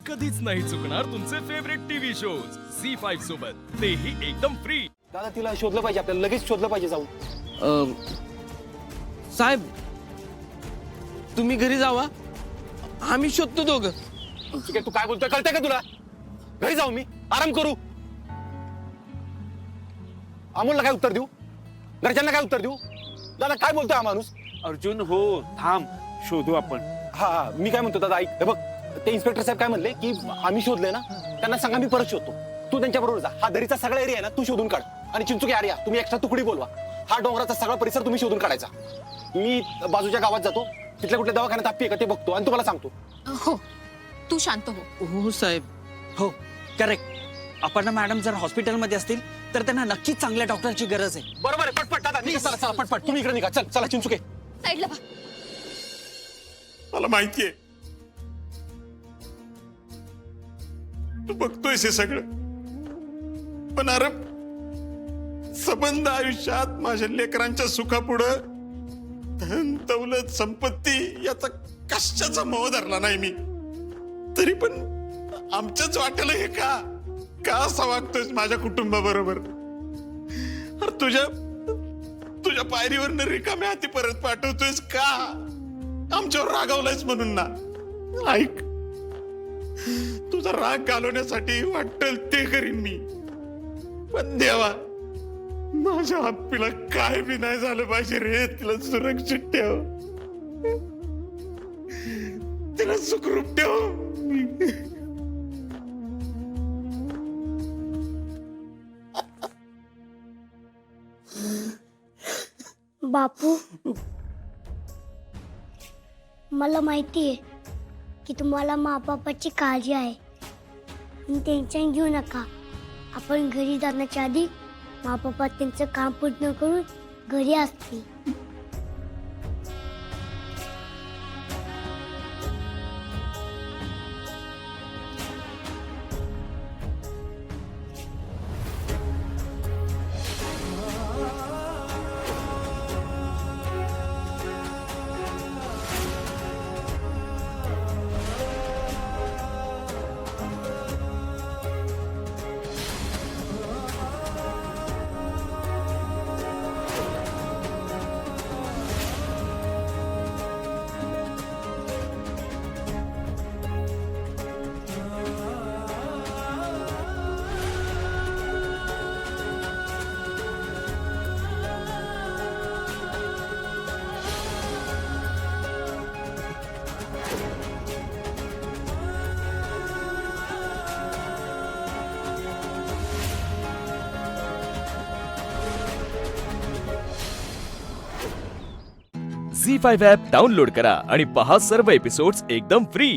कधीच नाही चुकणार तुमचे फेवरेट टीव्ही शोज झी5 सोबत, तेही एकदम फ्री. दादा तिला शोधलं पाहिजे, आपल्याला लगेच शोधलं पाहिजे जाऊन. साहेब तुम्ही घरी जावा, आम्ही शोधतो दोघं. ठीक आहे, तू काय बोलतोय कळतंय का तुला? घरी जाऊ मी, आराम करू. अमोलला काय उत्तर देऊ, घरच्यांना काय उत्तर देऊ? दादा काय बोलतोय हा माणूस? अर्जुन हो थांब, शोधू आपण. हा मी काय म्हणतो दादा ऐक, हे बघ ते इन्स्पेक्टर साहेब काय म्हणले की आम्ही शोधलंय ना, त्यांना सांगा मी परत शोधतो. तू त्यांच्या बरोबर जा, हा दरीचा सगळा एरिया आहे ना तू शोधून काढ. आणि चिंचुके आर्या तुम्ही एक्स्ट्रा तुकडी बोलवा. हा डोंगराचा सगळा परिसर तुम्ही शोधून काढायचा. मी बाजूच्या गावात जातो, तिथल्या कुठल्या दवाखान्यात आपली का ते बघतो आणि तुम्हाला सांगतो. हो तू शांत हो. हो साहेब. हो करेक्ट. आपण मॅडम जर हॉस्पिटलमध्ये असतील तर त्यांना नक्कीच चांगल्या डॉक्टरची गरज आहे. बरोबर आहे, पटपट दादा निघा, चला चला पटपट तुम्ही इकडे निघा. चल चला चिंचुके. साईडला बघ. मला माहितीये तू बघतोयस हे सगळं, पण अरे संबंध आयुष्यात माझ्या लेकरांच्या सुखापुढं धन दौलत संपत्ती याचा कशाचा मोह धरला नाही मी. तरी पण आमच्याच वाटेला हे का असा वागतोयस माझ्या कुटुंबाबरोबर? अरे तुझ्या पायरीवर रिकाम्या हाती परत पाठवतोयस का? आमच्यावर रागावलायस म्हणून ना. ऐक, तुझा राग घालवण्यासाठी वाटेल ते करीन मी, पण देवा माझ्या हप्पीला काय बी नाही झालं पाहिजे रे. तिला सुरक्षित ठेव, तिला सुखरूप ठेव. बापू मला माहिती आहे की तुम्हाला माँ-बापाची काळजी आहे. टेन्शन घेऊ नका. आपण घरी जाण्याच्या आधी माँ-बापा त्यांचं काम पूर्ण करून घरी असतील. झी5 ॲप डाउनलोड करा आणि पहा सर्व एपिसोड्स एकदम फ्री.